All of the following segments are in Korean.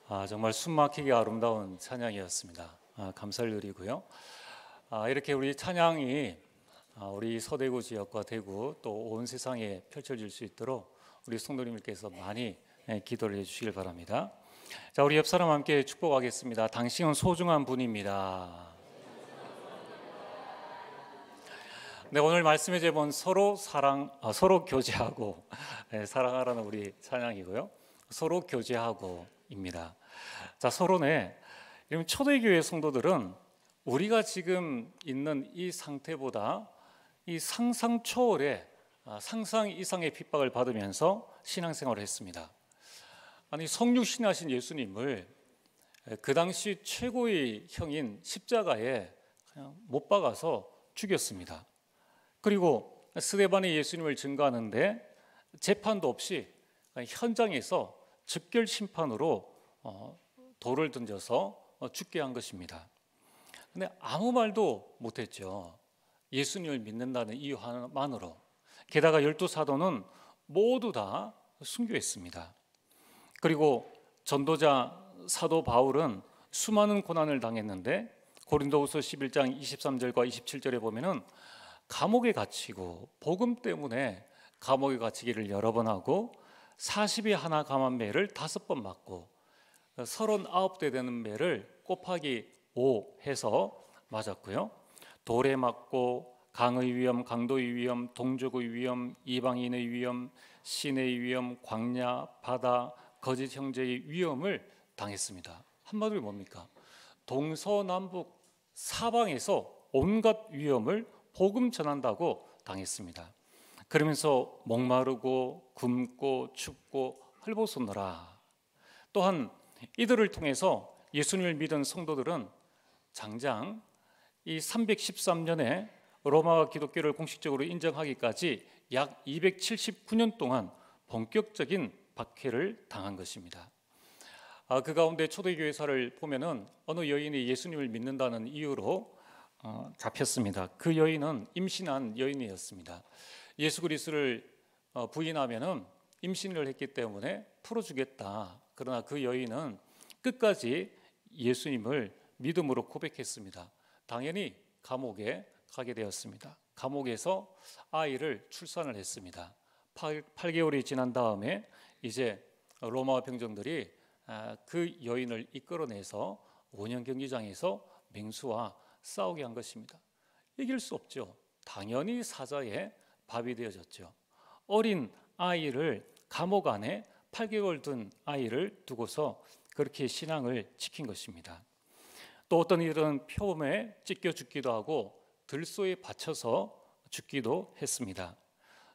정말 숨막히게 아름다운 찬양이었습니다. 감사를 드리고요. 이렇게 우리 찬양이 우리 서대구 지역과 대구 또 온 세상에 펼쳐질 수 있도록 우리 성도님들께서 많이 기도를 해주시길 바랍니다. 자, 우리 옆 사람 함께 축복하겠습니다. 당신은 소중한 분입니다. 네, 오늘 말씀의 제목은 서로 서로 교제하고 사랑하라는 우리 찬양이고요. 서로 교제하고입니다. 자, 서로네. 초대교회 성도들은 우리가 지금 있는 이 상태보다 이 상상 초월의 상상 이상의 핍박을 받으면서 신앙생활을 했습니다. 아니, 성육신하신 예수님을 그 당시 최고의 형인 십자가에 그냥 못 박아서 죽였습니다. 그리고 스데반이 예수님을 증거하는데 재판도 없이 현장에서 즉결 심판으로 돌을 던져서 죽게 한 것입니다. 근데 아무 말도 못했죠. 예수님을 믿는다는 이유 하나만으로. 게다가 12사도는 모두 다 순교했습니다. 그리고 전도자 사도 바울은 수많은 고난을 당했는데 고린도후서 11장 23절과 27절에 보면은 감옥에 갇히고 복음 때문에 감옥에 갇히기를 여러 번 하고 40이 하나 감한 매를 5번 맞고 39대 되는 매를 곱하기 5 해서 맞았고요. 돌에 맞고 강의 위험, 강도의 위험, 동족의 위험, 이방인의 위험, 신의 위험, 광야, 바다, 거짓 형제의 위험을 당했습니다. 한마디로 뭡니까? 동서남북 사방에서 온갖 위험을 복음 전한다고 당했습니다. 그러면서 목마르고 굶고 춥고 헐벗었노라. 또한 이들을 통해서 예수님을 믿은 성도들은 장장 이 313년에 로마가 기독교를 공식적으로 인정하기까지 약 279년 동안 본격적인 박해를 당한 것입니다. 그 가운데 초대교회사를 보면은 어느 여인이 예수님을 믿는다는 이유로 잡혔습니다. 그 여인은 임신한 여인이었습니다. 예수 그리스도를 부인하면은 임신을 했기 때문에 풀어주겠다. 그러나 그 여인은 끝까지 예수님을 믿음으로 고백했습니다. 당연히 감옥에 가게 되었습니다. 감옥에서 아이를 출산을 했습니다. 8개월이 지난 다음에 이제 로마 병정들이 그 여인을 이끌어내서 원형 경기장에서 맹수와 싸우게 한 것입니다. 이길 수 없죠. 당연히 사자의 밥이 되어졌죠. 어린 아이를 감옥 안에 8개월 둔 아이를 두고서 그렇게 신앙을 지킨 것입니다. 또 어떤 이들은 표범에 찢겨 죽기도 하고 들소에 받쳐서 죽기도 했습니다.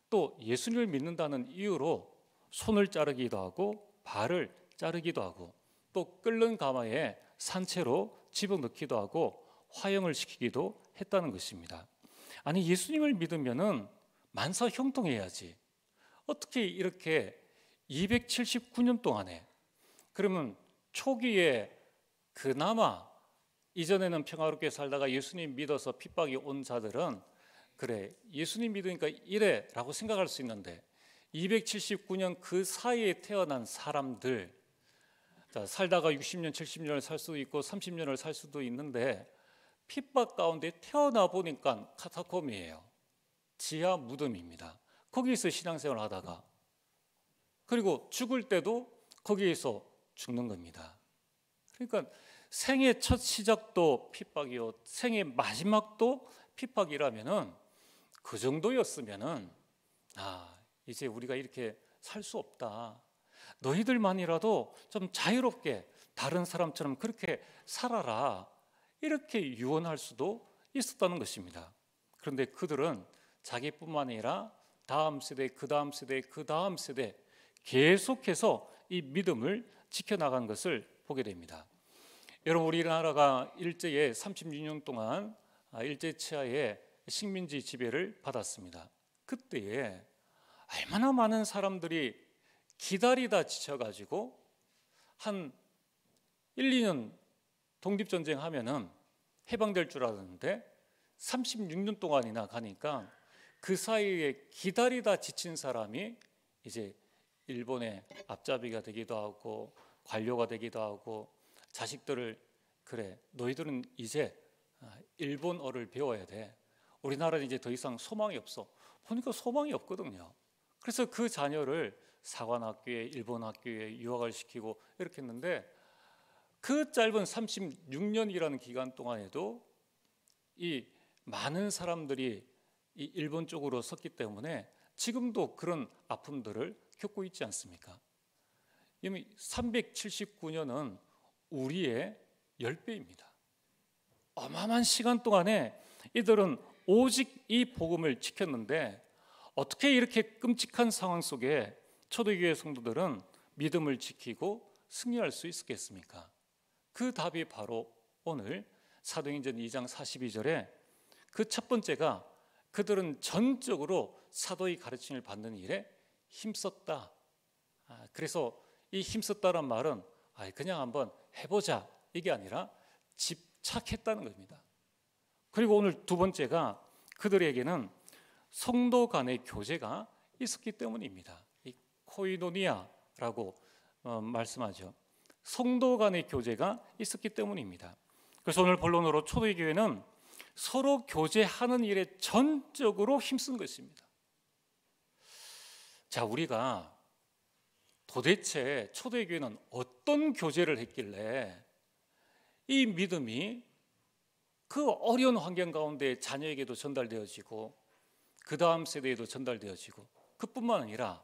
또 예수님을 믿는다는 이유로 손을 자르기도 하고 발을 자르기도 하고 또 끓는 가마에 산채로 집어넣기도 하고 화형을 시키기도 했다는 것입니다. 아니, 예수님을 믿으면은 만사 형통해야지. 어떻게 이렇게 279년 동안에, 그러면 초기에 그나마 이전에는 평화롭게 살다가 예수님 믿어서 핍박이 온 자들은 그래, 예수님 믿으니까 이래 라고 생각할 수 있는데 279년 그 사이에 태어난 사람들, 살다가 60년, 70년을 살 수도 있고 30년을 살 수도 있는데 핍박 가운데 태어나 보니까 카타콤이에요. 지하 무덤입니다. 거기에서 신앙생활을 하다가 그리고 죽을 때도 거기에서 죽는 겁니다. 그러니까 생의 첫 시작도 핍박이요, 생의 마지막도 핍박이라면은 그 정도였으면은 이제 우리가 이렇게 살 수 없다. 너희들만이라도 좀 자유롭게 다른 사람처럼 그렇게 살아라. 이렇게 유언할 수도 있었다는 것입니다. 그런데 그들은 자기뿐만 아니라 다음 세대, 그 다음 세대, 그 다음 세대 계속해서 이 믿음을 지켜나간 것을 보게 됩니다. 여러분, 우리나라가 일제에 36년 동안 일제치하의 식민지 지배를 받았습니다. 그때에 얼마나 많은 사람들이 기다리다 지쳐가지고 한 1, 2년 독립전쟁 하면은 해방될 줄 알았는데 36년 동안이나 가니까 그 사이에 기다리다 지친 사람이 이제 일본의 앞잡이가 되기도 하고 관료가 되기도 하고 자식들을 그래 너희들은 이제 일본어를 배워야 돼. 우리나라는 이제 더 이상 소망이 없어. 보니까 소망이 없거든요. 그래서 그 자녀를 사관학교에 일본 학교에 유학을 시키고 이렇게 했는데 그 짧은 36년이라는 기간 동안에도 이 많은 사람들이 이 일본 쪽으로 섰기 때문에 지금도 그런 아픔들을 겪고 있지 않습니까? 이미 379년은 우리의 10배입니다. 어마어마한 시간 동안에 이들은 오직 이 복음을 지켰는데 어떻게 이렇게 끔찍한 상황 속에 초대교회 성도들은 믿음을 지키고 승리할 수 있었겠습니까? 그 답이 바로 오늘 사도행전 2장 42절에 그 첫 번째가 그들은 전적으로 사도의 가르침을 받는 일에 힘썼다. 그래서 이 힘썼다란 말은 그냥 한번 해보자 이게 아니라 집착했다는 겁니다. 그리고 오늘 두 번째가 그들에게는 성도 간의 교제가 있었기 때문입니다. 이 코이노니아라고 말씀하죠. 성도 간의 교제가 있었기 때문입니다. 그래서 오늘 본론으로 초대교회는 서로 교제하는 일에 전적으로 힘쓴 것입니다. 자, 우리가 도대체 초대교회는 어떤 교제를 했길래 이 믿음이 그 어려운 환경 가운데 자녀에게도 전달되어지고 그 다음 세대에도 전달되어지고 그뿐만 아니라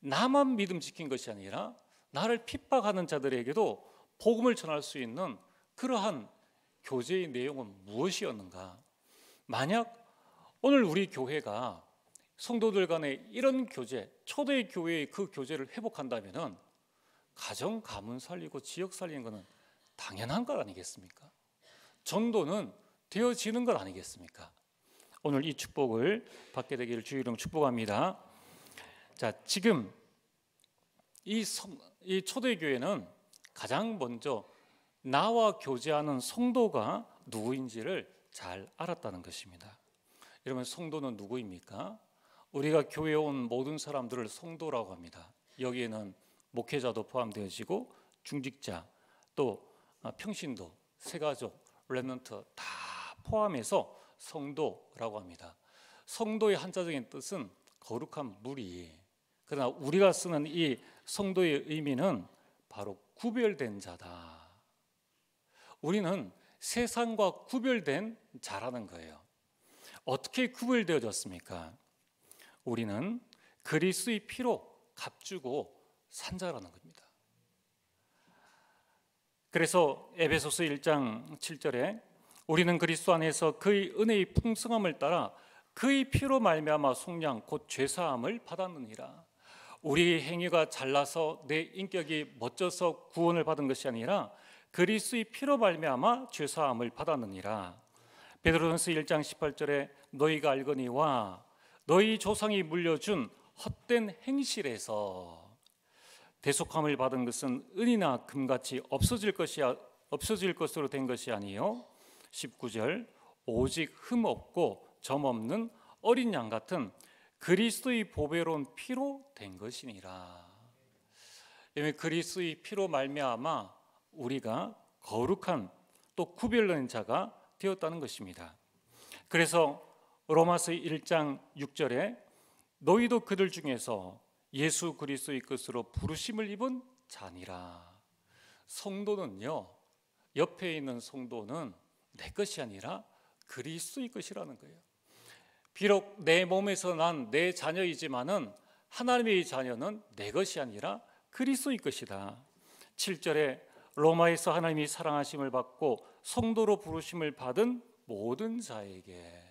나만 믿음 지킨 것이 아니라 나를 핍박하는 자들에게도 복음을 전할 수 있는 그러한 교제의 내용은 무엇이었는가? 만약 오늘 우리 교회가 성도들 간의 이런 교제, 초대 교회의 그 교제를 회복한다면은 가정 가문 살리고 지역 살리는 것은 당연한 것 아니겠습니까? 전도는 되어지는 것 아니겠습니까? 오늘 이 축복을 받게 되기를 주의 이름 축복합니다. 자, 지금 이 초대교회는 가장 먼저 나와 교제하는 성도가 누구인지를 잘 알았다는 것입니다. 여러분, 성도는 누구입니까? 우리가 교회에 온 모든 사람들을 성도라고 합니다. 여기에는 목회자도 포함되어지고 중직자, 또 평신도, 새가족, 렘넌트 다 포함해서 성도라고 합니다. 성도의 한자적인 뜻은 거룩한 무리. 그러나 우리가 쓰는 이 성도의 의미는 바로 구별된 자다. 우리는 세상과 구별된 자라는 거예요. 어떻게 구별되어졌습니까? 우리는 그리스도의 피로 값주고 산 자라는 겁니다. 그래서 에베소서 1장 7절에 우리는 그리스도 안에서 그의 은혜의 풍성함을 따라 그의 피로 말미암아 속량 곧 죄사함을 받았느니라. 우리의 행위가 잘나서 내 인격이 멋져서 구원을 받은 것이 아니라 그리스도의 피로 말미암아 죄사함을 받았느니라. 베드로전서 1장 18절에 너희가 알거니와 너희 조상이 물려준 헛된 행실에서 대속함을 받은 것은 은이나 금같이 없어질 것으로 된 것이 아니요 19절 오직 흠 없고 점 없는 어린 양 같은 그리스도의 보배로운 피로 된 것이니라. 그리스도의 피로 말미암아 우리가 거룩한 또 구별된 자가 되었다는 것입니다. 그래서 로마서 1장 6절에 너희도 그들 중에서 예수 그리스도의 것으로 부르심을 입은 자니라. 성도는요, 옆에 있는 성도는 내 것이 아니라 그리스도의 것이라는 거예요. 비록 내 몸에서 난 내 자녀이지만은 하나님의 자녀는 내 것이 아니라 그리스도의 것이다. 7절에 로마에서 하나님이 사랑하심을 받고 성도로 부르심을 받은 모든 자에게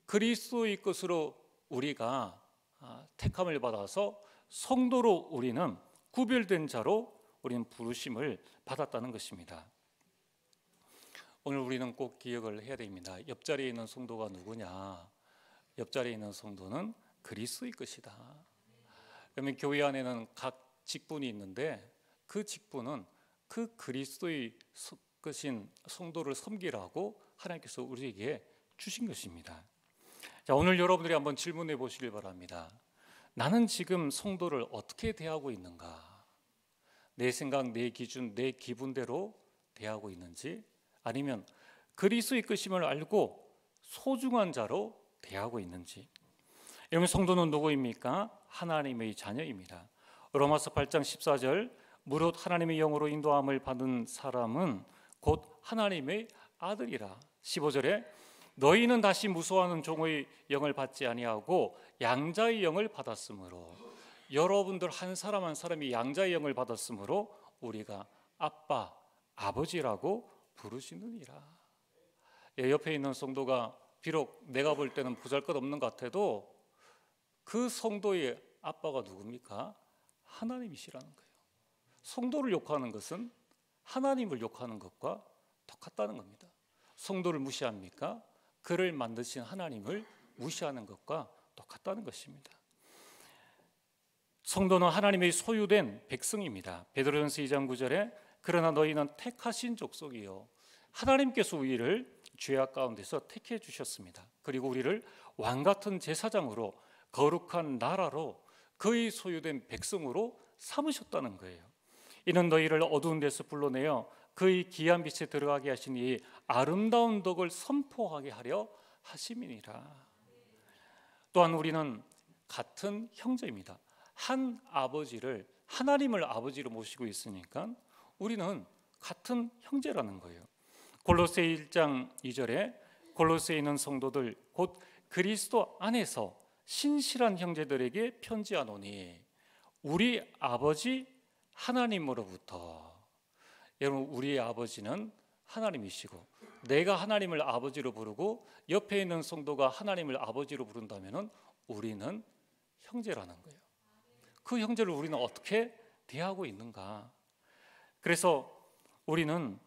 그리스도의 것으로 우리가 택함을 받아서 성도로 우리는 구별된 자로 우리는 부르심을 받았다는 것입니다. 오늘 우리는 꼭 기억을 해야 됩니다. 옆자리에 있는 성도가 누구냐? 옆자리에 있는 성도는 그리스도의 것이다. 그러면 교회 안에는 각 직분이 있는데 그 직분은 그 그리스도의 것인 성도를 섬기라고 하나님께서 우리에게 주신 것입니다. 자, 오늘 여러분들이 한번 질문해 보시길 바랍니다. 나는 지금 성도를 어떻게 대하고 있는가? 내 생각, 내 기준, 내 기분대로 대하고 있는지, 아니면 그리스도 이끄심을 알고 소중한 자로 대하고 있는지. 여러분, 성도는 누구입니까? 하나님의 자녀입니다. 로마서 8장 14절, 무릇 하나님의 영으로 인도함을 받은 사람은 곧 하나님의 아들이라. 15절에 너희는 다시 무소하는 종의 영을 받지 아니하고 양자의 영을 받았으므로, 여러분들 한 사람 한 사람이 양자의 영을 받았으므로 우리가 아빠, 아버지라고 부르시느니라. 옆에 있는 성도가 비록 내가 볼 때는 보잘것없는 것 같아도 그 성도의 아빠가 누굽니까? 하나님이시라는 거예요. 성도를 욕하는 것은 하나님을 욕하는 것과 똑같다는 겁니다. 성도를 무시합니까? 그를 만드신 하나님을 무시하는 것과 똑같다는 것입니다. 성도는 하나님의 소유된 백성입니다. 베드로전서 2장 9절에 그러나 너희는 택하신 족속이요 하나님께서 우리를 죄악 가운데서 택해 주셨습니다. 그리고 우리를 왕같은 제사장으로 거룩한 나라로 그의 소유된 백성으로 삼으셨다는 거예요. 이는 너희를 어두운 데서 불러내어 그의 귀한 빛에 들어가게 하신 이 아름다운 덕을 선포하게 하려 하심이니라. 또한 우리는 같은 형제입니다. 한 아버지를, 하나님을 아버지로 모시고 있으니까 우리는 같은 형제라는 거예요. 골로새 1장 2절에 골로새에 있는 성도들 곧 그리스도 안에서 신실한 형제들에게 편지하노니 우리 아버지 하나님으로부터. 여러분, 우리의 아버지는 하나님이시고 내가 하나님을 아버지로 부르고 옆에 있는 성도가 하나님을 아버지로 부른다면 우리는 형제라는 거예요. 그 형제를 우리는 어떻게 대하고 있는가? 그래서 우리는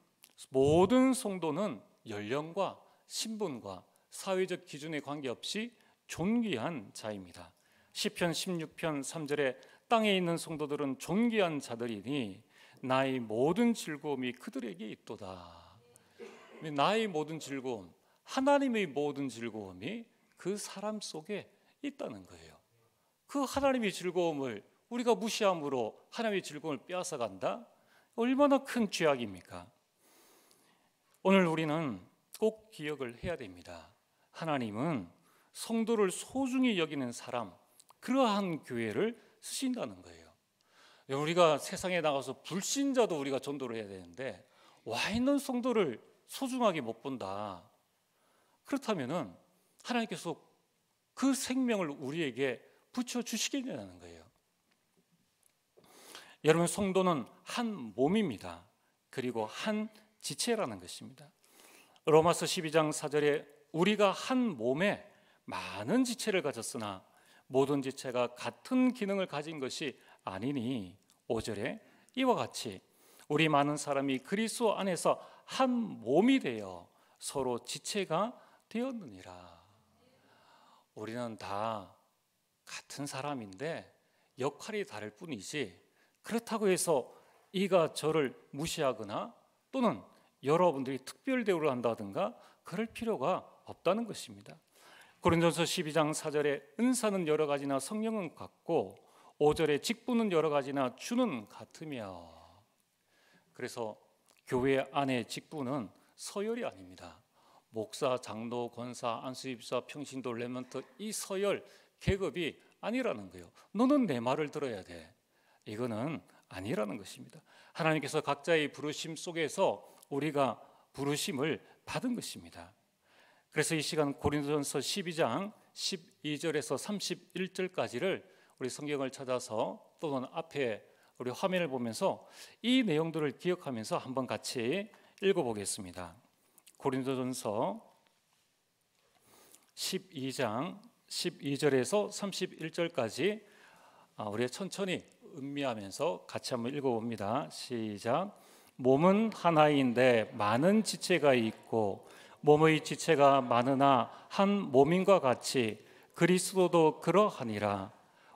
모든 성도는 연령과 신분과 사회적 기준에 관계없이 존귀한 자입니다. 시편 16편 3절에 땅에 있는 성도들은 존귀한 자들이니 나의 모든 즐거움이 그들에게 있도다. 나의 모든 즐거움, 하나님의 모든 즐거움이 그 사람 속에 있다는 거예요. 그 하나님의 즐거움을 우리가 무시함으로 하나님의 즐거움을 빼앗아 간다? 얼마나 큰 죄악입니까? 오늘 우리는 꼭 기억을 해야 됩니다. 하나님은 성도를 소중히 여기는 사람, 그러한 교회를 쓰신다는 거예요. 우리가 세상에 나가서 불신자도 우리가 전도를 해야 되는데 와 있는 성도를 소중하게 못 본다. 그렇다면은 하나님께서 그 생명을 우리에게 붙여주시겠냐는 거예요. 여러분, 성도는 한 몸입니다. 그리고 한 지체라는 것입니다. 로마서 12장 4절에 우리가 한 몸에 많은 지체를 가졌으나 모든 지체가 같은 기능을 가진 것이 아니니 5절에 이와 같이 우리 많은 사람이 그리스도 안에서 한 몸이 되어 서로 지체가 되었느니라. 우리는 다 같은 사람인데 역할이 다를 뿐이지 그렇다고 해서 이가 저를 무시하거나 또는 여러분들이 특별 대우를 한다든가 그럴 필요가 없다는 것입니다. 고린도전서 12장 4절에 은사는 여러 가지나 성령은 같고 5절에 직분은 여러 가지나 주는 같으며. 그래서 교회 안의 직분은 서열이 아닙니다. 목사, 장로, 권사, 안수집사, 평신도, 렘넌트 이 서열 계급이 아니라는 거예요. 너는 내 말을 들어야 돼. 이거는 아니라는 것입니다. 하나님께서 각자의 부르심 속에서 우리가 부르심을 받은 것입니다. 그래서 이 시간 고린도전서 12장 12절에서 31절까지를 우리 성경을 찾아서 또는 앞에 우리 화면을 보면서 이 내용들을 기억하면서 한번 같이 읽어보겠습니다. 고린도전서 12장 12절에서 31절까지 우리 천천히 음미하면서 같이 한번 읽어봅니다. 시작. 몸은 하나인데 많은 지체가 있고 몸의 지체가 많으나 한 몸인과 같이 그리스도도 그러하니라.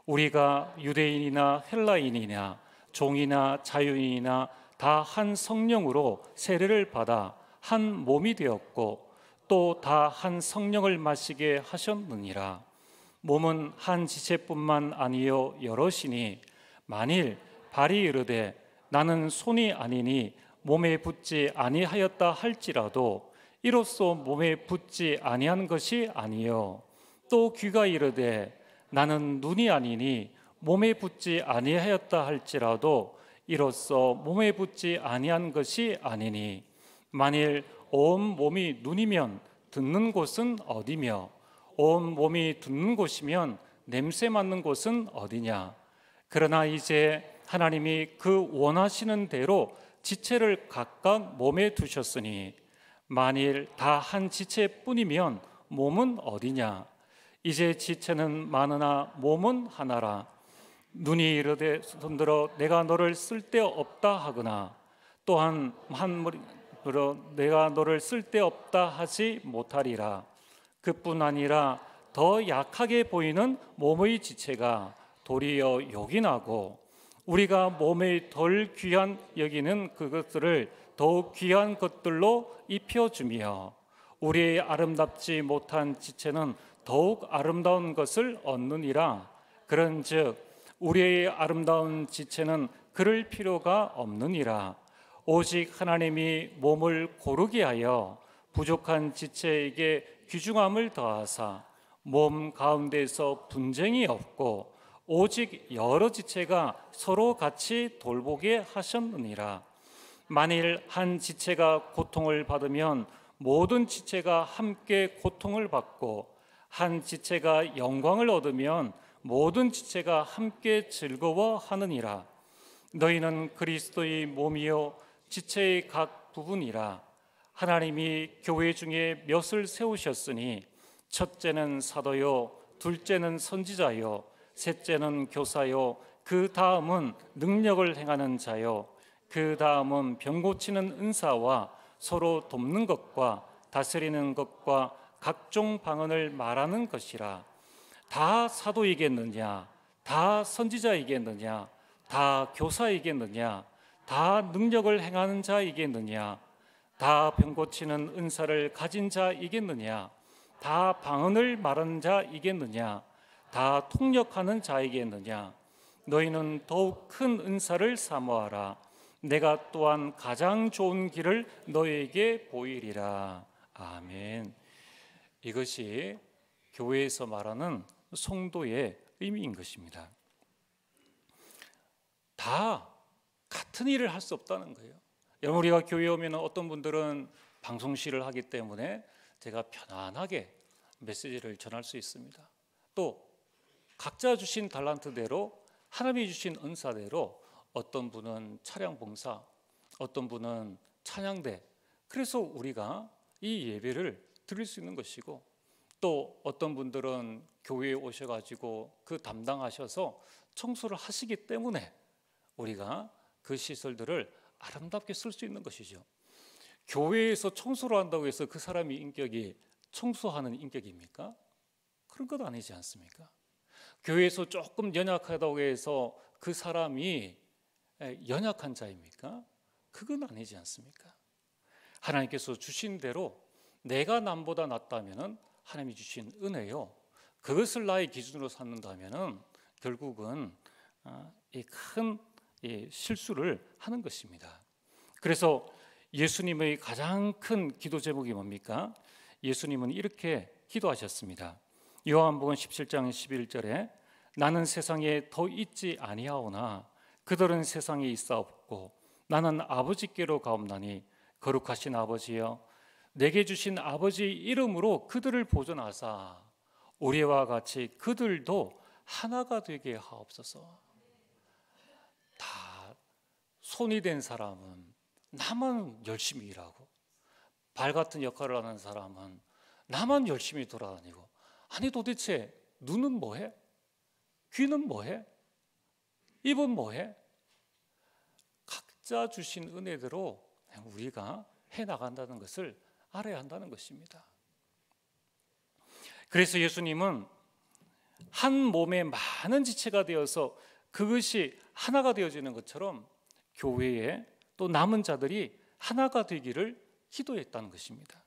우리가 유대인이나 헬라인이나 종이나 자유인이나 다 한 성령으로 세례를 받아 한 몸이 되었고 또 다 한 성령을 마시게 하셨느니라. 몸은 한 지체뿐만 아니요 여럿이니 만일 발이 이르되 나는 손이 아니니 몸에 붙지 아니하였다 할지라도 이로써 몸에 붙지 아니한 것이 아니요 또 귀가 이르되 나는 눈이 아니니 몸에 붙지 아니하였다 할지라도 이로써 몸에 붙지 아니한 것이 아니니 만일 온 몸이 눈이면 듣는 곳은 어디며 온 몸이 듣는 곳이면 냄새 맡는 곳은 어디냐. 그러나 이제 하나님이 그 원하시는 대로 지체를 각각 몸에 두셨으니 만일 다 한 지체뿐이면 몸은 어디냐. 이제 지체는 많으나 몸은 하나라. 눈이 이르되 손들어 내가 너를 쓸데없다 하거나 또한 한물로 내가 너를 쓸데없다 하지 못하리라. 그뿐 아니라 더 약하게 보이는 몸의 지체가 도리어 요긴하고 우리가 몸에 덜 귀한 여기는 그것들을 더욱 귀한 것들로 입혀주며 우리의 아름답지 못한 지체는 더욱 아름다운 것을 얻느니라. 그런즉 우리의 아름다운 지체는 그럴 필요가 없느니라. 오직 하나님이 몸을 고르게 하여 부족한 지체에게 귀중함을 더하사 몸 가운데서 분쟁이 없고 오직 여러 지체가 서로 같이 돌보게 하셨느니라. 만일 한 지체가 고통을 받으면 모든 지체가 함께 고통을 받고 한 지체가 영광을 얻으면 모든 지체가 함께 즐거워하느니라. 너희는 그리스도의 몸이요 지체의 각 부분이라. 하나님이 교회 중에 몇을 세우셨으니 첫째는 사도요 둘째는 선지자요 셋째는 교사요 그 다음은 능력을 행하는 자요 그 다음은 병 고치는 은사와 서로 돕는 것과 다스리는 것과 각종 방언을 말하는 것이라. 다 사도이겠느냐? 다 선지자이겠느냐? 다 교사이겠느냐? 다 능력을 행하는 자이겠느냐? 다 병 고치는 은사를 가진 자이겠느냐? 다 방언을 말하는 자이겠느냐? 다 통역하는 자이겠느냐? 너희는 더욱 큰 은사를 사모하라. 내가 또한 가장 좋은 길을 너희에게 보이리라. 아멘. 이것이 교회에서 말하는 성도의 의미인 것입니다. 다 같은 일을 할 수 없다는 거예요. 여러분, 우리가 교회에 오면 어떤 분들은 방송실을 하기 때문에 제가 편안하게 메시지를 전할 수 있습니다. 또 각자 주신 달란트대로 하나님이 주신 은사대로 어떤 분은 차량 봉사, 어떤 분은 찬양대, 그래서 우리가 이 예배를 드릴 수 있는 것이고 또 어떤 분들은 교회에 오셔가지고 그 담당하셔서 청소를 하시기 때문에 우리가 그 시설들을 아름답게 쓸 수 있는 것이죠. 교회에서 청소를 한다고 해서 그 사람의 인격이 청소하는 인격입니까? 그런 것 아니지 않습니까? 교회에서 조금 연약하다고 해서 그 사람이 연약한 자입니까? 그건 아니지 않습니까? 하나님께서 주신 대로 내가 남보다 낫다면 하나님이 주신 은혜요, 그것을 나의 기준으로 삼는다면 결국은 이 큰 실수를 하는 것입니다. 그래서 예수님의 가장 큰 기도 제목이 뭡니까? 예수님은 이렇게 기도하셨습니다. 요한복음 17장 11절에 나는 세상에 더 있지 아니하오나 그들은 세상에 있사옵고 나는 아버지께로 가옵나니 거룩하신 아버지여 내게 주신 아버지의 이름으로 그들을 보존하사 우리와 같이 그들도 하나가 되게 하옵소서. 다 손이 된 사람은 나만 열심히 일하고 발 같은 역할을 하는 사람은 나만 열심히 돌아다니고, 아니 도대체 눈은 뭐해? 귀는 뭐해? 입은 뭐해? 각자 주신 은혜대로 우리가 해나간다는 것을 알아야 한다는 것입니다. 그래서 예수님은 한 몸에 많은 지체가 되어서 그것이 하나가 되어지는 것처럼 교회에 또 남은 자들이 하나가 되기를 기도했다는 것입니다.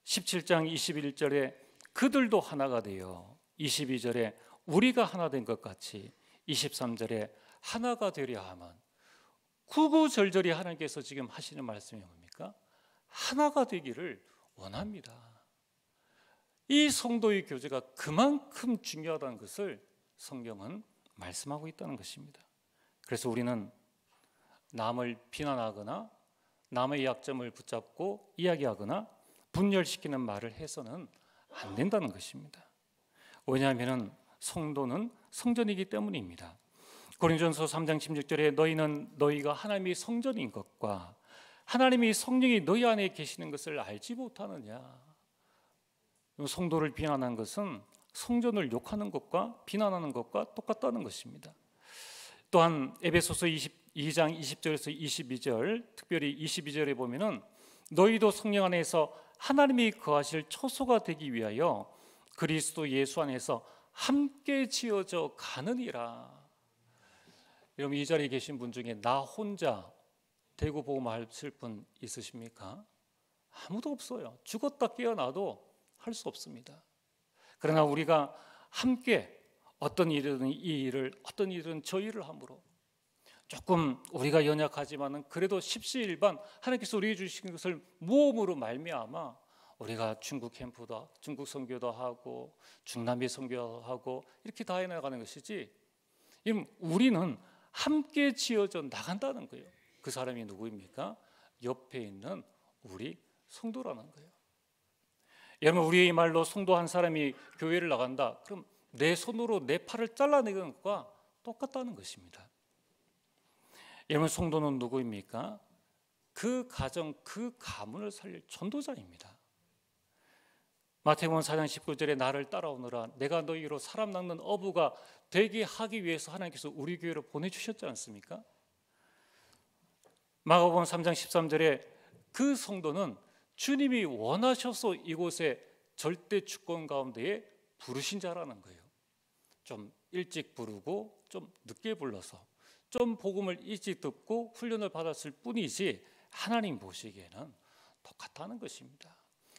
17장 21절에 그들도 하나가 되어 22절에 우리가 하나 된 것 같이 23절에 하나가 되려 하면 구구절절히 하나님께서 지금 하시는 말씀이 뭡니까? 하나가 되기를 원합니다. 이 성도의 교제가 그만큼 중요하다는 것을 성경은 말씀하고 있다는 것입니다. 그래서 우리는 남을 비난하거나 남의 약점을 붙잡고 이야기하거나 분열시키는 말을 해서는 안 된다는 것입니다. 왜냐하면 성도는 성전이기 때문입니다. 고린도전서 3장 16절에 너희는 너희가 하나님의 성전인 것과 하나님의 성령이 너희 안에 계시는 것을 알지 못하느냐. 성도를 비난한 것은 성전을 욕하는 것과 비난하는 것과 똑같다는 것입니다. 또한 에베소서 22장 20절에서 22절, 특별히 22절에 보면은 너희도 성령 안에서 하나님이 거하실 초소가 되기 위하여 그리스도 예수 안에서 함께 지어져 가느니라. 여러분, 이 자리에 계신 분 중에 나 혼자 대구 복음하실 분 있으십니까? 아무도 없어요. 죽었다 깨어나도 할 수 없습니다. 그러나 우리가 함께 어떤 일은 이 일을, 어떤 일은 저 일을 함으로 조금 우리가 연약하지만은 그래도 십시일반 하나님께서 우리에게 주신 것을 모험으로 말미암아 우리가 중국 캠프도, 중국 선교도 하고 중남미 선교도 하고 이렇게 다 해나가는 것이지, 우리는 함께 지어져 나간다는 거예요. 그 사람이 누구입니까? 옆에 있는 우리 성도라는 거예요. 여러분, 우리의 말로 성도 한 사람이 교회를 나간다. 그럼 내 손으로 내 팔을 잘라내는 것과 똑같다는 것입니다. 여러분, 성도는 누구입니까? 그 가정, 그 가문을 살릴 전도자입니다. 마태복음 4장 19절에 나를 따라오너라 내가 너희로 사람 낚는 어부가 되게 하기 위해서 하나님께서 우리 교회로 보내주셨지 않습니까? 마가복음 3장 13절에 그 성도는 주님이 원하셔서 이곳에 절대 주권 가운데에 부르신 자라는 거예요. 좀 일찍 부르고 좀 늦게 불러서 좀 복음을 일찍 듣고 훈련을 받았을 뿐이지 하나님 보시기에는 똑같다는 것입니다.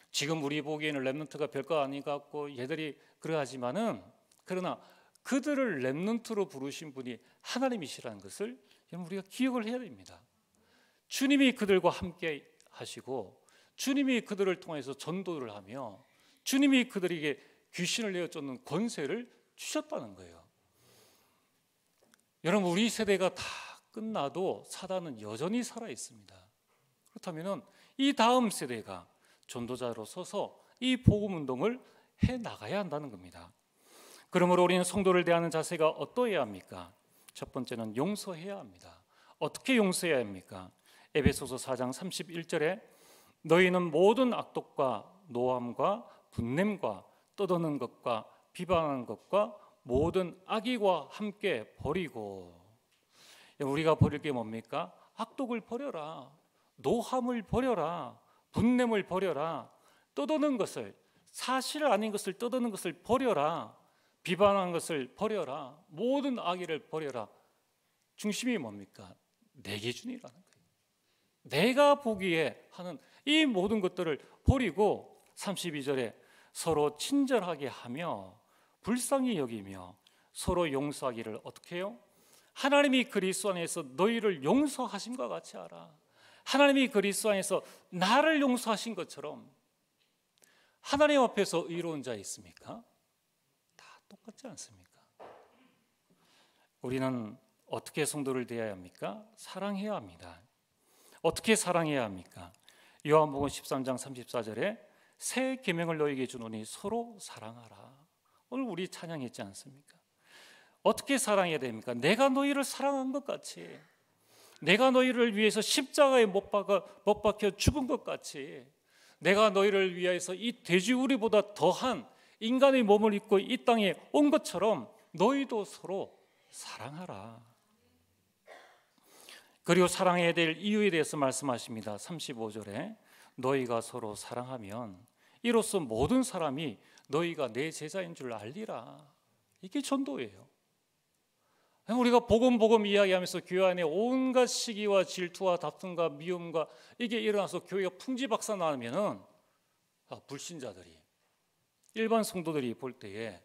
지금 우리 보기에는 렘넌트가 별거 아닌 것 같고 얘들이 그러하지만은, 그러나 그들을 렘넌트로 부르신 분이 하나님이시라는 것을 우리가 기억을 해야 됩니다. 주님이 그들과 함께 하시고 주님이 그들을 통해서 전도를 하며 주님이 그들에게 귀신을 내어 쫓는 권세를 주셨다는 거예요. 여러분, 우리 세대가 다 끝나도 사단은 여전히 살아 있습니다. 그렇다면 이 다음 세대가 전도자로 서서 이 복음 운동을 해 나가야 한다는 겁니다. 그러므로 우리는 성도를 대하는 자세가 어떠해야 합니까? 첫 번째는 용서해야 합니다. 어떻게 용서해야 합니까? 에베소서 4장 31절에 너희는 모든 악독과 노함과 분냄과 떠드는 것과 비방하는 것과 모든 악의와 함께 버리고. 우리가 버릴 게 뭡니까? 악독을 버려라, 노함을 버려라, 분냄을 버려라, 떠드는 것을, 사실 아닌 것을 떠드는 것을 버려라, 비방하는 것을 버려라, 모든 악의를 버려라. 중심이 뭡니까? 내 기준이라는 거예요. 내가 보기에 하는 이 모든 것들을 버리고 32절에 서로 친절하게 하며 불쌍히 여기며 서로 용서하기를 어떻게 해요? 하나님이 그리스도 안에서 너희를 용서하심과 같이 하라. 하나님이 그리스도 안에서 나를 용서하신 것처럼. 하나님 앞에서 의로운 자 있습니까? 다 똑같지 않습니까? 우리는 어떻게 성도를 대해야 합니까? 사랑해야 합니다. 어떻게 사랑해야 합니까? 요한복음 13장 34절에 새 계명을 너희에게 주노니 서로 사랑하라. 오늘 우리 찬양했지 않습니까? 어떻게 사랑해야 됩니까? 내가 너희를 사랑한 것 같이, 내가 너희를 위해서 십자가에 못 박혀 죽은 것 같이, 내가 너희를 위해서 이 돼지우리보다 더한 인간의 몸을 입고 이 땅에 온 것처럼 너희도 서로 사랑하라. 그리고 사랑해야 될 이유에 대해서 말씀하십니다. 35절에 너희가 서로 사랑하면 이로써 모든 사람이 너희가 내 제자인 줄 알리라. 이게 전도예요. 우리가 복음 이야기하면서 교회 안에 온갖 시기와 질투와 다툼과 미움과 이게 일어나서 교회가 풍지박산나면은 불신자들이, 일반 성도들이 볼 때에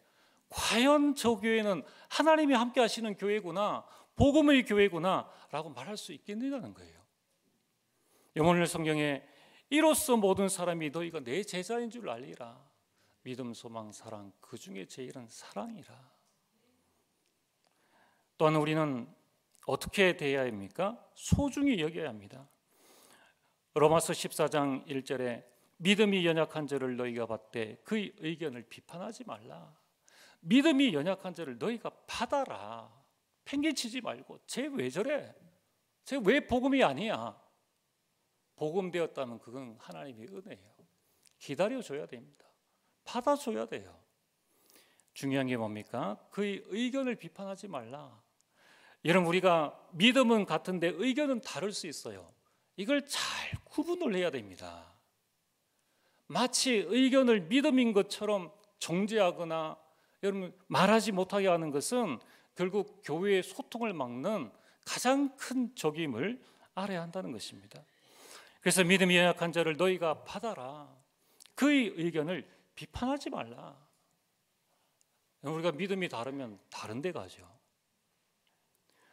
과연 저 교회는 하나님이 함께 하시는 교회구나, 복음의 교회구나라고 말할 수 있겠느냐는 거예요. 오늘 성경에 이로써 모든 사람이 너희가 내 제자인 줄 알리라. 믿음, 소망, 사랑, 그 중에 제일은 사랑이라. 또한 우리는 어떻게 대해야 합니까? 소중히 여겨야 합니다. 로마서 14장 1절에 믿음이 연약한 자를 너희가 받되 그의 의견을 비판하지 말라. 믿음이 연약한 자를 너희가 받아라. 팽개치지 말고 쟤 왜 저래? 쟤 왜 복음이 아니야? 복음 되었다면 그건 하나님의 은혜예요. 기다려줘야 됩니다. 받아줘야 돼요. 중요한 게 뭡니까? 그의 의견을 비판하지 말라. 여러분, 우리가 믿음은 같은데 의견은 다를 수 있어요. 이걸 잘 구분을 해야 됩니다. 마치 의견을 믿음인 것처럼 정죄하거나 여러분 말하지 못하게 하는 것은 결국 교회의 소통을 막는 가장 큰 적임을 알아야 한다는 것입니다. 그래서 믿음이 연약한 자를 너희가 받아라. 그의 의견을 비판하지 말라. 우리가 믿음이 다르면 다른 데 가죠.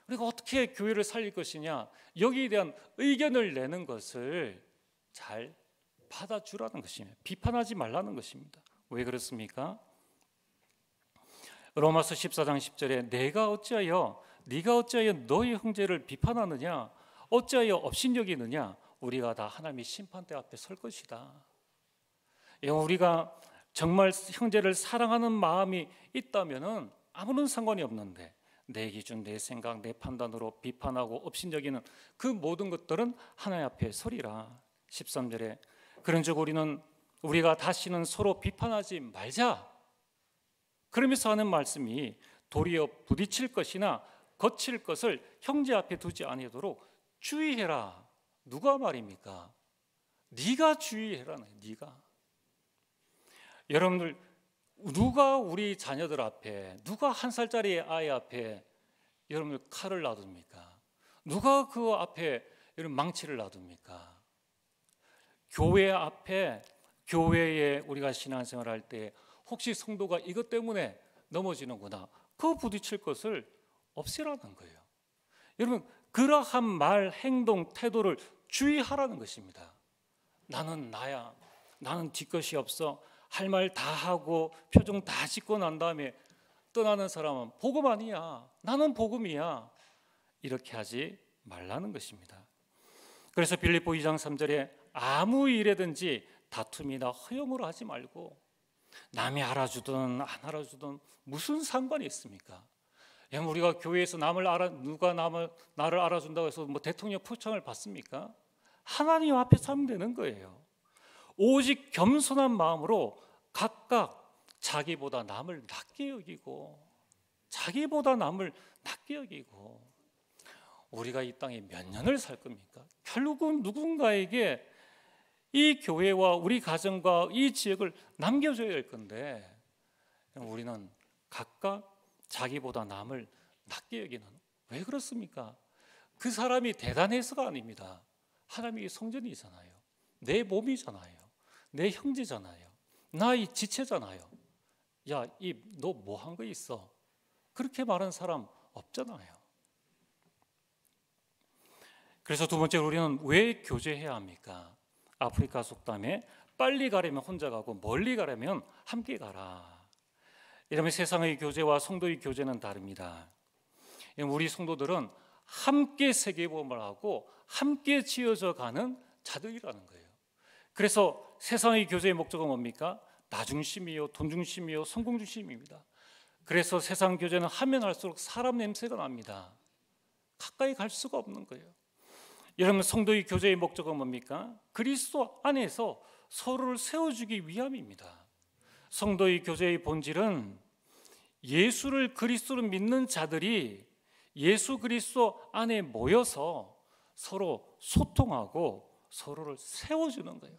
우리가 어떻게 교회를 살릴 것이냐, 여기에 대한 의견을 내는 것을 잘 받아주라는 것입니다. 비판하지 말라는 것입니다. 왜 그렇습니까? 로마서 14장 10절에 네가 어찌하여 너희 형제를 비판하느냐, 어찌하여 업신여기느냐, 우리가 다 하나님의 심판대 앞에 설 것이다. 우리가 정말 형제를 사랑하는 마음이 있다면은 아무런 상관이 없는데 내 기준, 내 생각, 내 판단으로 비판하고 업신여기는 그 모든 것들은 하나님 앞에 서리라. 13절에 그런즉 우리가 다시는 서로 비판하지 말자. 그러면서 하는 말씀이 도리어 부딪힐 것이나 거칠 것을 형제 앞에 두지 아니하도록 주의해라. 누가 말입니까? 네가 주의해라는 거예요. 네가. 여러분들, 누가 우리 자녀들 앞에, 누가 1살짜리 아이 앞에 여러분들 칼을 놔둡니까? 누가 그 앞에 여러분 망치를 놔둡니까? 교회 앞에, 교회에 우리가 신앙생활 할 때 혹시 성도가 이것 때문에 넘어지는구나, 그 부딪힐 것을 없애라는 거예요. 여러분, 그러한 말, 행동, 태도를 주의하라는 것입니다. 나는 나야, 나는 뒤것이 없어, 할 말 다 하고 표정 다 짓고 난 다음에 떠나는 사람은 복음 아니야, 나는 복음이야, 이렇게 하지 말라는 것입니다. 그래서 빌립보 2장 3절에 아무 일에든지 다툼이나 허용으로 하지 말고, 남이 알아주든 안 알아주든 무슨 상관이 있습니까? 우리가 교회에서 누가 나를 알아준다고 해서 뭐 대통령 표창을 받습니까? 하나님 앞에서 하면 되는 거예요. 오직 겸손한 마음으로 각각 자기보다 남을 낮게 여기고, 우리가 이 땅에 몇 년을 살 겁니까? 결국은 누군가에게 이 교회와 우리 가정과 이 지역을 남겨줘야 할 건데, 우리는 각각 자기보다 남을 낮게 여기는, 왜 그렇습니까? 그 사람이 대단해서가 아닙니다. 하나님의 성전이잖아요. 내 몸이잖아요. 내 형제잖아요. 나의 지체잖아요. 야, 너 뭐 한 거 있어? 그렇게 말하는 사람 없잖아요. 그래서 두 번째로 우리는 왜 교제해야 합니까? 아프리카 속담에 빨리 가려면 혼자 가고 멀리 가려면 함께 가라. 이러면 세상의 교제와 성도의 교제는 다릅니다. 우리 성도들은 함께 세계복음을 하고 함께 지어져 가는 자들이라는 거예요. 그래서 세상의 교제의 목적은 뭡니까? 나 중심이요, 돈 중심이요, 성공 중심입니다. 그래서 세상 교제는 하면 할수록 사람 냄새가 납니다. 가까이 갈 수가 없는 거예요. 여러분, 성도의 교제의 목적은 뭡니까? 그리스도 안에서 서로를 세워주기 위함입니다. 성도의 교제의 본질은 예수를 그리스도로 믿는 자들이 예수 그리스도 안에 모여서 서로 소통하고 서로를 세워주는 거예요.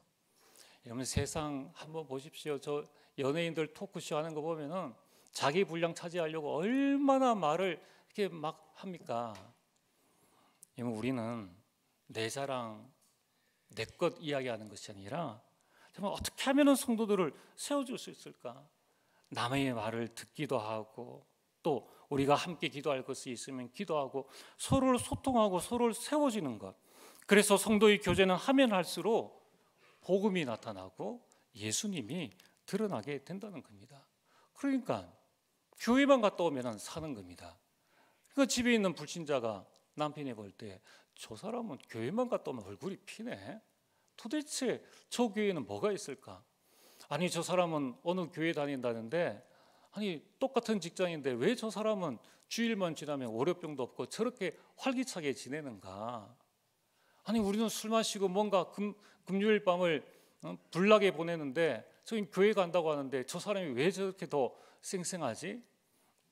여러분, 세상 한번 보십시오. 저 연예인들 토크쇼 하는 거 보면은 자기 분량 차지하려고 얼마나 말을 이렇게 막 합니까? 여러분, 우리는 내 자랑, 내 것 이야기하는 것이 아니라 정말 어떻게 하면 성도들을 세워줄 수 있을까? 남의 말을 듣기도 하고 또 우리가 함께 기도할 것이 있으면 기도하고 서로를 소통하고 서로를 세워지는 것. 그래서 성도의 교제는 하면 할수록 복음이 나타나고 예수님이 드러나게 된다는 겁니다. 그러니까 교회만 갔다 오면 사는 겁니다. 그 집에 있는 불신자가 남편이 볼 때 저 사람은 교회만 갔다 오면 얼굴이 피네. 도대체 저 교회는 뭐가 있을까? 아니 저 사람은 어느 교회 다닌다는데 아니 똑같은 직장인데 왜 저 사람은 주일만 지나면 월요병도 없고 저렇게 활기차게 지내는가? 아니 우리는 술 마시고 뭔가 금요일 밤을 불나게 보내는데 저기 교회 간다고 하는데 저 사람이 왜 저렇게 더 쌩쌩하지?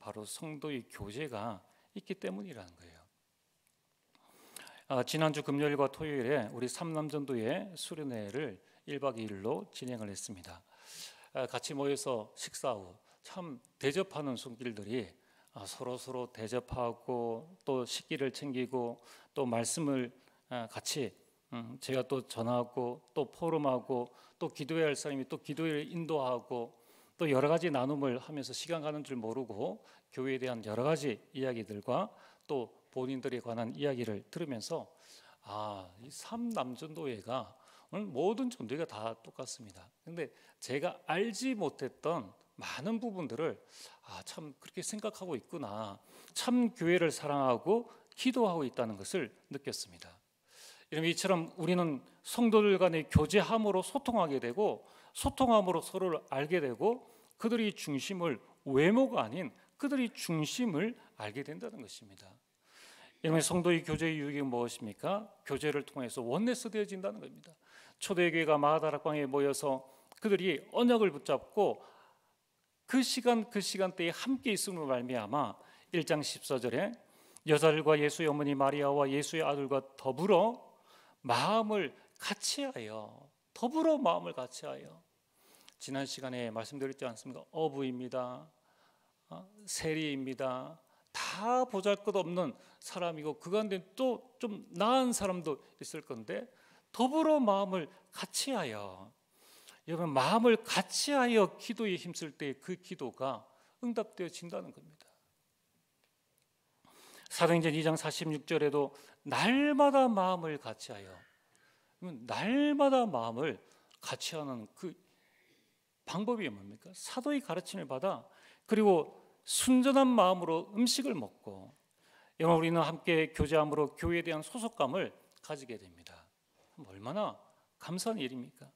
바로 성도의 교제가 있기 때문이라는 거예요. 지난주 금요일과 토요일에 우리 삼남전도회 수련회를 1박 2일로 진행을 했습니다. 같이 모여서 식사 후 참 대접하는 손길들이 서로 대접하고 또 식기를 챙기고 또 말씀을 같이 제가 또 전하고 또 포럼하고 또 기도해야 할 사람이 또 기도를 인도하고 또 여러 가지 나눔을 하면서 시간 가는 줄 모르고 교회에 대한 여러 가지 이야기들과 또 본인들에 관한 이야기를 들으면서 이 삼남전도회가 오늘 모든 전도회가 다 똑같습니다. 그런데 제가 알지 못했던 많은 부분들을 참 그렇게 생각하고 있구나. 참 교회를 사랑하고 기도하고 있다는 것을 느꼈습니다. 여러분 이처럼 우리는 성도들 간의 교제함으로 소통하게 되고 소통함으로 서로를 알게 되고 그들의 중심을 외모가 아닌 그들의 중심을 알게 된다는 것입니다. 여러분 성도의 교제의 유익이 무엇입니까? 교제를 통해서 원네스 되어진다는 겁니다. 초대교회가 마가다락방에 모여서 그들이 언약을 붙잡고 그 시간대에 함께 있음으로 말미암아 1장 14절에 여자들과 예수의 어머니 마리아와 예수의 아들과 더불어 마음을 같이하여 지난 시간에 말씀드렸지 않습니까? 어부입니다. 세리입니다. 다 보잘것없는 사람이고 그 가운데 또 좀 나은 사람도 있을 건데 더불어 마음을 같이하여 여러분 마음을 같이하여 기도에 힘쓸 때 그 기도가 응답되어진다는 겁니다. 사도행전 2장 46절에도 날마다 마음을 같이하여 날마다 마음을 같이하는 그 방법이 뭡니까? 사도의 가르침을 받아 그리고 순전한 마음으로 음식을 먹고 여러분 우리는 함께 교제함으로 교회에 대한 소속감을 가지게 됩니다. 얼마나 감사한 일입니까?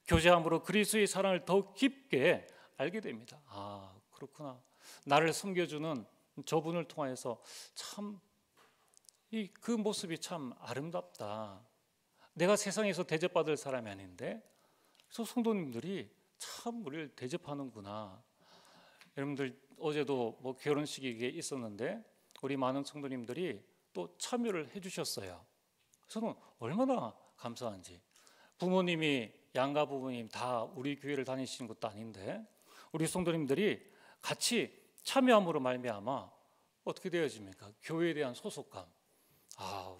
교제함으로 그리스도의 사랑을 더 깊게 알게 됩니다. 그렇구나. 나를 섬겨주는 저분을 통해서 참 그 모습이 참 아름답다. 내가 세상에서 대접받을 사람이 아닌데 저 성도님들이 참 우리를 대접하는구나. 여러분들 어제도 뭐 결혼식이 있었는데 우리 많은 성도님들이 또 참여를 해주셨어요. 저는 얼마나 감사한지. 부모님이 양가 부모님 다 우리 교회를 다니시는 것도 아닌데 우리 성도님들이 같이 참여함으로 말미암아 어떻게 되어집니까? 교회에 대한 소속감.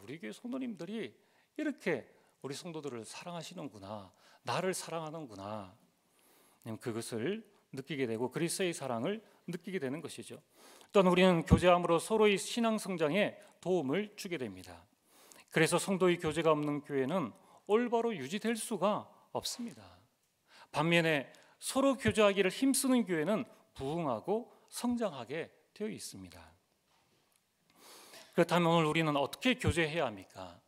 우리 교회 성도님들이 이렇게 우리 성도들을 사랑하시는구나. 나를 사랑하는구나. 그것을 느끼게 되고 그리스도의 사랑을 느끼게 되는 것이죠. 또한 우리는 교제함으로 서로의 신앙 성장에 도움을 주게 됩니다. 그래서 성도의 교제가 없는 교회는 올바로 유지될 수가 없습니다. 반면에 서로 교제하기를 힘쓰는 교회는 부흥하고 성장하게 되어 있습니다. 그렇다면 오늘 우리는 어떻게 교제해야 합니까?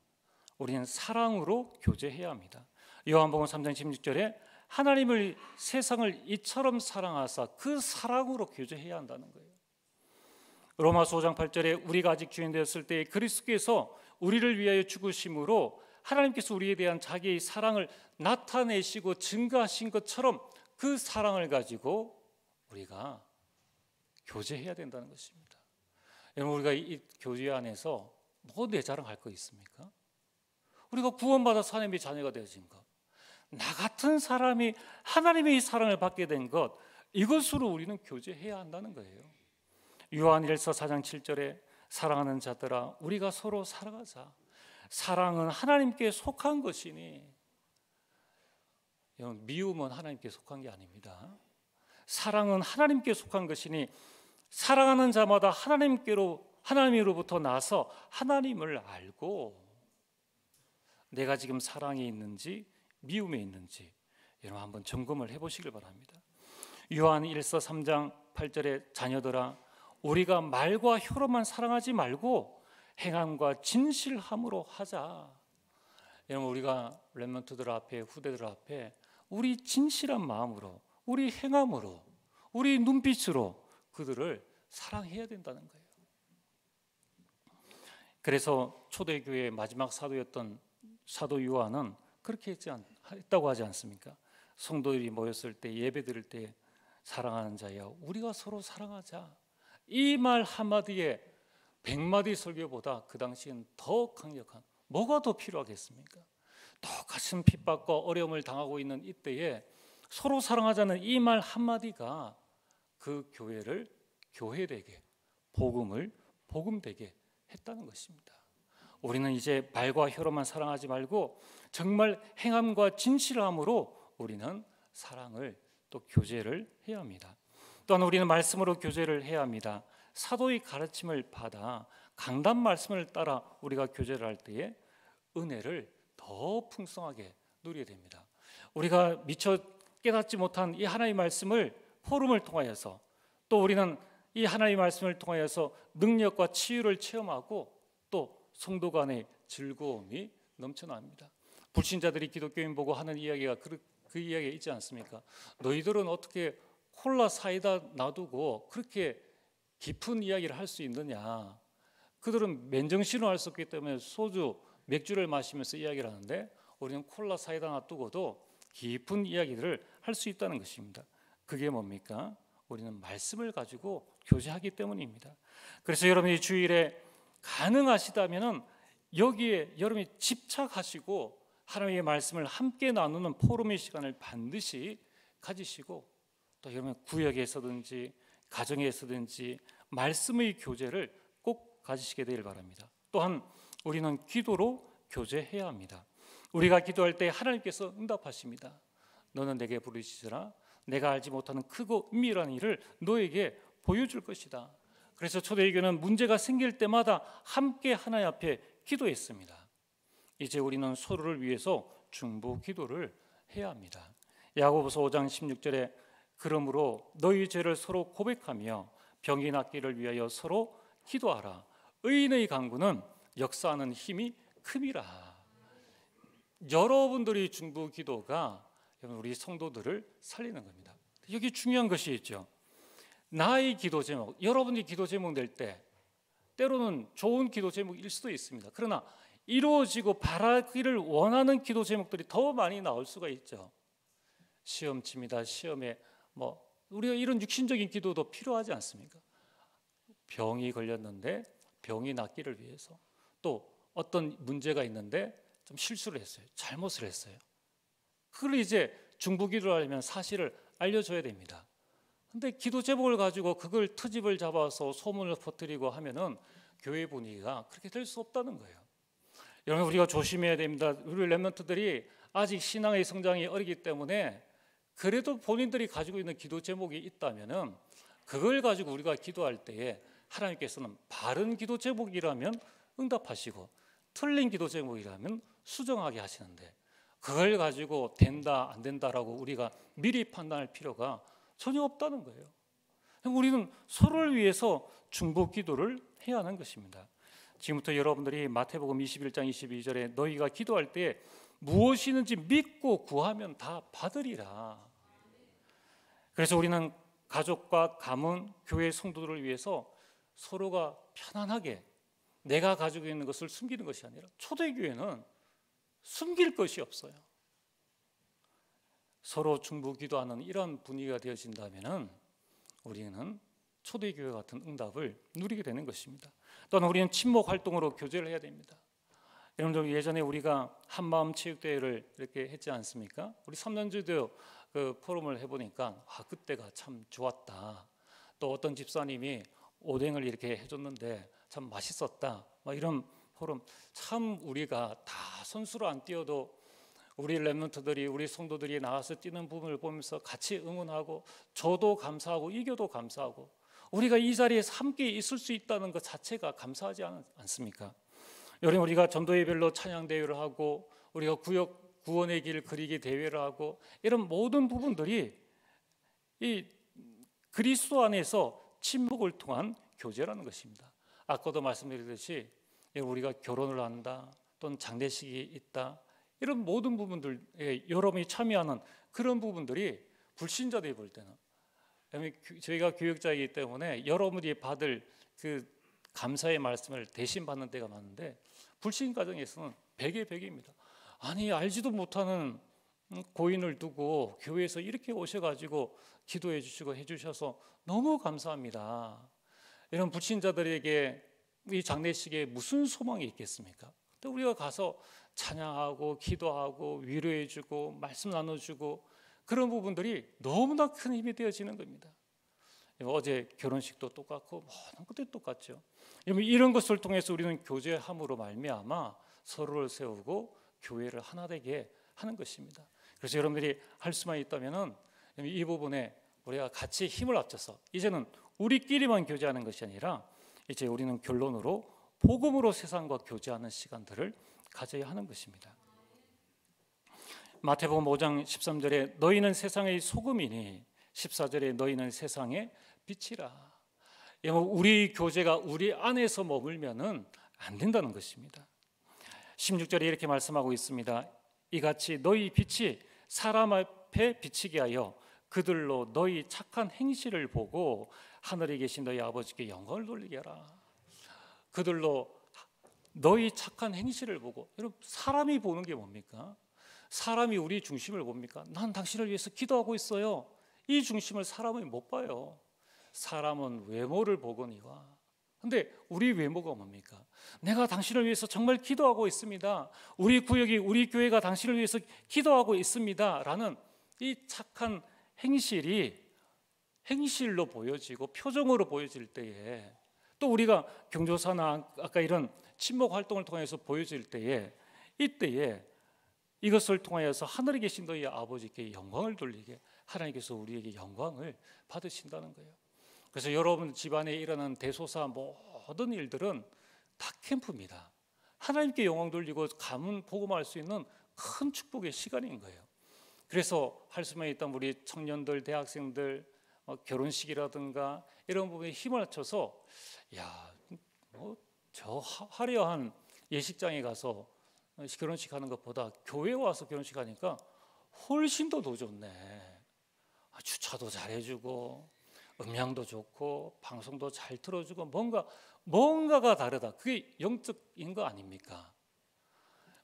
우리는 사랑으로 교제해야 합니다. 요한복음 3장 16절에 하나님을 세상을 이처럼 사랑하사 그 사랑으로 교제해야 한다는 거예요. 로마서 5장 8절에 우리가 아직 주인 되었을 때 그리스도께서 우리를 위하여 죽으심으로 하나님께서 우리에 대한 자기의 사랑을 나타내시고 증거하신 것처럼 그 사랑을 가지고 우리가 교제해야 된다는 것입니다. 여러분 우리가 이 교제 안에서 뭐 내 자랑할 거 있습니까? 우리가 구원받아 하나님의 자녀가 되어진 것, 나 같은 사람이 하나님의 사랑을 받게 된 것, 이것으로 우리는 교제해야 한다는 거예요. 요한일서 4장 7절에 사랑하는 자들아 우리가 서로 사랑하자. 사랑은 하나님께 속한 것이니, 미움은 하나님께 속한 게 아닙니다. 사랑은 하나님께 속한 것이니 사랑하는 자마다 하나님으로부터 나서 하나님을 알고 내가 지금 사랑에 있는지 미움에 있는지 여러분 한번 점검을 해보시길 바랍니다. 요한 1서 3장 8절에 자녀들아 우리가 말과 혀로만 사랑하지 말고 행함과 진실함으로 하자. 여러분 우리가 렘넌트들 앞에 후대들 앞에 우리 진실한 마음으로 우리 행함으로 우리 눈빛으로 그들을 사랑해야 된다는 거예요. 그래서 초대교회의 마지막 사도였던 사도 요한은 그렇게 했다고 하지 않습니까? 성도들이 모였을 때 예배 드릴 때 사랑하는 자여 우리가 서로 사랑하자. 이 말 한마디에 100마디 설교보다 그 당시엔 더 강력한 뭐가 더 필요하겠습니까? 똑같은 핍박과 어려움을 당하고 있는 이때에 서로 사랑하자는 이 말 한마디가 그 교회를 교회되게 복음을 복음되게 했다는 것입니다. 우리는 이제 말과 혀로만 사랑하지 말고 정말 행함과 진실함으로 우리는 사랑을 또 교제를 해야 합니다. 또한 우리는 말씀으로 교제를 해야 합니다. 사도의 가르침을 받아 강단 말씀을 따라 우리가 교제를 할 때에 은혜를 더 풍성하게 누리게 됩니다. 우리가 미처 깨닫지 못한 이 하나님의 말씀을 포럼을 통하여서 또 우리는 이 하나님의 말씀을 통하여서 능력과 치유를 체험하고 또 성도 간의 즐거움이 넘쳐납니다. 불신자들이 기독교인 보고 하는 이야기가 그 이야기가 있지 않습니까? 너희들은 어떻게 콜라 사이다 놔두고 그렇게 깊은 이야기를 할 수 있느냐? 그들은 맨정신으로 할 수 없기 때문에 소주, 맥주를 마시면서 이야기를 하는데 우리는 콜라 사이다 놔두고도 깊은 이야기들을 할 수 있다는 것입니다. 그게 뭡니까? 우리는 말씀을 가지고 교제하기 때문입니다. 그래서 여러분이 주일에 가능하시다면 여기에 여러분이 집착하시고 하나님의 말씀을 함께 나누는 포럼의 시간을 반드시 가지시고 또 여러분 구역에서든지 가정에서든지 말씀의 교제를 꼭 가지시게 되길 바랍니다. 또한 우리는 기도로 교제해야 합니다. 우리가 기도할 때 하나님께서 응답하십니다. 너는 내게 부르시더라. 내가 알지 못하는 크고 은밀한 일을 너에게 보여줄 것이다. 그래서 초대교회는 문제가 생길 때마다 함께 하나님 앞에 기도했습니다. 이제 우리는 서로를 위해서 중보 기도를 해야 합니다. 야고보서 5장 16절에 그러므로 너희 죄를 서로 고백하며 병이 낫기를 위하여 서로 기도하라. 의인의 간구는 역사하는 힘이 큼이라. 여러분들이 중보 기도가 우리 성도들을 살리는 겁니다. 여기 중요한 것이 있죠. 나의 기도 제목, 여러분이 기도 제목 낼 때 때로는 좋은 기도 제목일 수도 있습니다. 그러나 이루어지고 바라기를 원하는 기도 제목들이 더 많이 나올 수가 있죠. 시험 칩니다. 시험에 우리가 이런 육신적인 기도도 필요하지 않습니까? 병이 걸렸는데 병이 낫기를 위해서 또 어떤 문제가 있는데 좀 실수를 했어요. 잘못을 했어요. 그걸 이제 중보 기도를 하려면 사실을 알려줘야 됩니다. 근데 기도 제목을 가지고 그걸 트집을 잡아서 소문을 퍼뜨리고 하면은 교회 분위기가 그렇게 될 수 없다는 거예요. 여러분 우리가 조심해야 됩니다. 우리 렘넌트들이 아직 신앙의 성장이 어리기 때문에 그래도 본인들이 가지고 있는 기도 제목이 있다면은 그걸 가지고 우리가 기도할 때에 하나님께서는 바른 기도 제목이라면 응답하시고 틀린 기도 제목이라면 수정하게 하시는데 그걸 가지고 된다 안 된다라고 우리가 미리 판단할 필요가 전혀 없다는 거예요. 우리는 서로를 위해서 중보 기도를 해야 하는 것입니다. 지금부터 여러분들이 마태복음 21장 22절에 너희가 기도할 때 무엇이든지 믿고 구하면 다 받으리라. 그래서 우리는 가족과 가문, 교회 성도들을 위해서 서로가 편안하게 내가 가지고 있는 것을 숨기는 것이 아니라 초대교회는 숨길 것이 없어요. 서로 중보 기도하는 이런 분위기가 되어진다면 우리는 초대교회 같은 응답을 누리게 되는 것입니다. 또한 우리는 친목 활동으로 교제를 해야 됩니다. 여러분들 예전에 우리가 한마음 체육대회를 이렇게 했지 않습니까? 우리 3년주도 그 포럼을 해보니까 그때가 참 좋았다. 또 어떤 집사님이 오뎅을 이렇게 해줬는데 참 맛있었다. 이런 포럼 참 우리가 다 선수로 안 뛰어도 우리 렘넌트들이 우리 성도들이 나와서 뛰는 부분을 보면서 같이 응원하고 저도 감사하고 이겨도 감사하고 우리가 이 자리에서 함께 있을 수 있다는 것 자체가 감사하지 않습니까? 여러분, 우리가 전도예별로 찬양 대회를 하고 우리가 구역 구원의 길 그리기 대회를 하고 이런 모든 부분들이 이 그리스도 안에서 친목을 통한 교제라는 것입니다. 아까도 말씀드렸듯이 우리가 결혼을 한다 또는 장례식이 있다 이런 모든 부분들에 여러분이 참여하는 그런 부분들이 불신자들이 볼 때는 저희가 교육자이기 때문에 여러분이 받을 그 감사의 말씀을 대신 받는 때가 많은데 불신 가정에서는 100의 100입니다. 아니 알지도 못하는 고인을 두고 교회에서 이렇게 오셔가지고 기도해 주시고 해주셔서 너무 감사합니다. 이런 불신자들에게 이 장례식에 무슨 소망이 있겠습니까? 근데 우리가 가서 찬양하고 기도하고 위로해주고 말씀 나눠주고 그런 부분들이 너무나 큰 힘이 되어지는 겁니다. 어제 결혼식도 똑같고 모든 것도 똑같죠. 이런 것을 통해서 우리는 교제함으로 말미암아 서로를 세우고 교회를 하나 되게 하는 것입니다. 그래서 여러분들이 할 수만 있다면은 이 부분에 우리가 같이 힘을 합쳐서 이제는 우리끼리만 교제하는 것이 아니라 이제 우리는 결론으로 복음으로 세상과 교제하는 시간들을 가져야 하는 것입니다. 마태복음 5장 13절에 너희는 세상의 소금이니 14절에 너희는 세상의 빛이라. 우리 교제가 우리 안에서 머물면은 안 된다는 것입니다. 16절에 이렇게 말씀하고 있습니다. 이같이 너희 빛이 사람 앞에 비치게 하여 그들로 너희 착한 행실을 보고 하늘에 계신 너희 아버지께 영광을 돌리게 하라. 그들로 너희 착한 행실을 보고, 여러분 사람이 보는 게 뭡니까? 사람이 우리 중심을 봅니까? 난 당신을 위해서 기도하고 있어요. 이 중심을 사람은 못 봐요. 사람은 외모를 보거니와. 근데 우리 외모가 뭡니까? 내가 당신을 위해서 정말 기도하고 있습니다. 우리 구역이 우리 교회가 당신을 위해서 기도하고 있습니다. 라는 이 착한 행실로 보여지고 표정으로 보여질 때에 또 우리가 경조사나 아까 이런 친목 활동을 통해서 보여질 때에 이때에 이것을 통하여서 하늘에 계신 너희 아버지께 영광을 돌리게 하나님께서 우리에게 영광을 받으신다는 거예요. 그래서 여러분 집안에 일어나는 대소사 모든 일들은 다 캠프입니다. 하나님께 영광 돌리고 가문 복음할 수 있는 큰 축복의 시간인 거예요. 그래서 할 수만 있다면 우리 청년들, 대학생들 결혼식이라든가 이런 부분에 힘을 합쳐서 저 화려한 예식장에 가서 결혼식 하는 것보다 교회에 와서 결혼식 하니까 훨씬 더 좋네. 주차도 잘해주고 음향도 좋고 방송도 잘 틀어주고 뭔가가 다르다. 그게 영적인 거 아닙니까?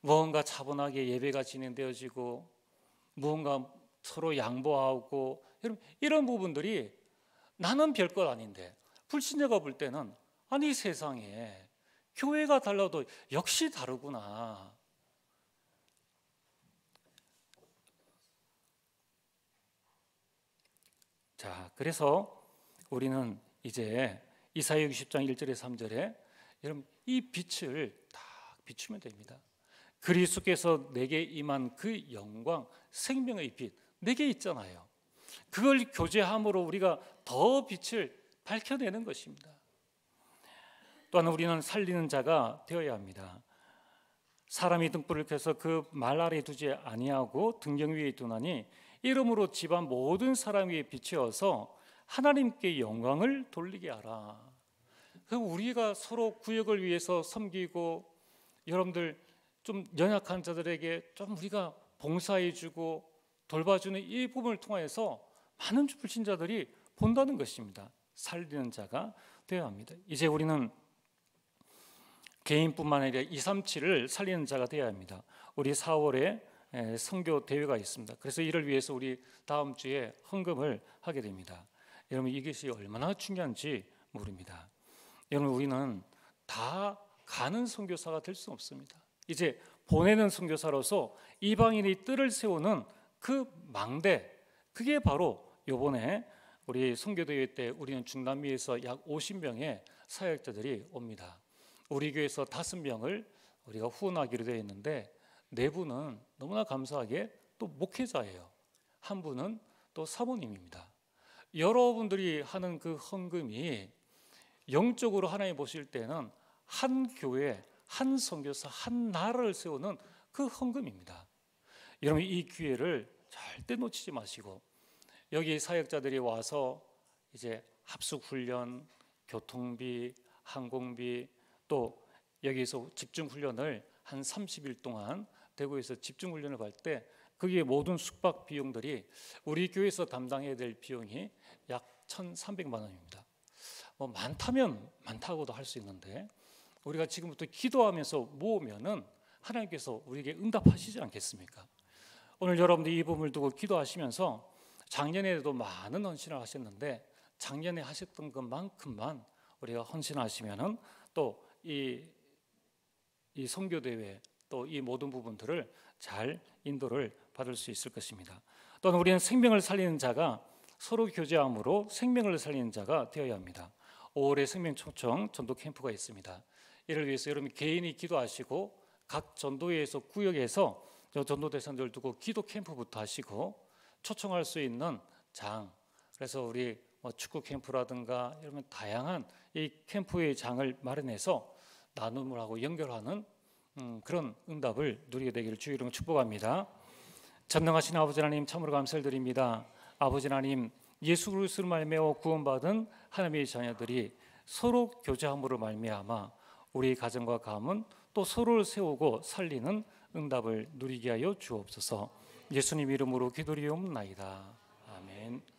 뭔가 차분하게 예배가 진행되어지고 무언가 서로 양보하고 이런 부분들이 나는 별것 아닌데 불신자가 볼 때는 아니 세상에 교회가 달라도 역시 다르구나. 자, 그래서 우리는 이제 이사야 60장 1절에 3절에 여러분 이 빛을 딱 비추면 됩니다. 그리스도께서 내게 임한 그 영광, 생명의 빛 내게 있잖아요. 그걸 교제함으로 우리가 더 빛을 밝혀내는 것입니다. 또한 우리는 살리는 자가 되어야 합니다. 사람이 등불을 켜서 그 말 아래 두지 아니하고 등경 위에 두나니 이름으로 집안 모든 사람 위에 비추어서 하나님께 영광을 돌리게 하라. 우리가 서로 구역을 위해서 섬기고 여러분들 좀 연약한 자들에게 좀 우리가 봉사해주고 돌봐주는 이 부분을 통해서 많은 불신자들이 본다는 것입니다. 살리는 자가 되어야 합니다. 이제 우리는 개인뿐만 아니라 237을 살리는 자가 되어야 합니다. 우리 4월에 선교 대회가 있습니다. 그래서 이를 위해서 우리 다음 주에 헌금을 하게 됩니다. 여러분 이것이 얼마나 중요한지 모릅니다. 여러분 우리는 다 가는 선교사가 될 수 없습니다. 이제 보내는 선교사로서 이방인의 뜰을 세우는 그 망대, 그게 바로 이번에 우리 선교대회 때 우리는 중남미에서 약 50명의 사역자들이 옵니다. 우리 교회에서 5명을 우리가 후원하기로 되어 있는데 4분은 너무나 감사하게 또 목회자예요. 한 분은 또 사모님입니다. 여러분들이 하는 그 헌금이 영적으로 하나님 보실 때는 한 교회, 한 선교사, 한 나라를 세우는 그 헌금입니다. 여러분 이 기회를 절대 놓치지 마시고 여기 사역자들이 와서 이제 합숙 훈련, 교통비, 항공비 또 여기서 집중 훈련을 한 30일 동안 대구에서 집중 훈련을 갈 때 거기에 모든 숙박 비용들이 우리 교회에서 담당해야 될 비용이 약 1,300만 원입니다. 뭐 많다면 많다고도 할 수 있는데 우리가 지금부터 기도하면서 모으면은 하나님께서 우리에게 응답하시지 않겠습니까? 오늘 여러분들이 이 부분을 두고 기도하시면서 작년에도 많은 헌신을 하셨는데 작년에 하셨던 것만큼만 우리가 헌신하시면은 또 이 선교 대회 또 이 모든 부분들을 잘 인도를 받을 수 있을 것입니다. 또는 우리는 생명을 살리는 자가 서로 교제함으로 생명을 살리는 자가 되어야 합니다. 5월에 생명초청 전도 캠프가 있습니다. 이를 위해서 여러분 개인이 기도하시고 각 전도회에서 구역에서 전도 대상들 두고 기도 캠프부터 하시고 초청할 수 있는 장, 그래서 우리 축구 캠프라든가 이러면 다양한 이 캠프의 장을 마련해서 나눔을 하고 연결하는 그런 응답을 누리게 되기를 주의 이름으로 축복합니다. 전능하신 아버지 하나님 참으로 감사를 드립니다. 아버지 하나님 예수 그리스도로 말미암아 구원받은 하나님의 자녀들이 서로 교제함으로 말미암아 우리 가정과 가문 또 서로를 세우고 살리는 응답을 누리게 하여 주옵소서. 예수님 이름으로 기도리옵나이다. 아멘.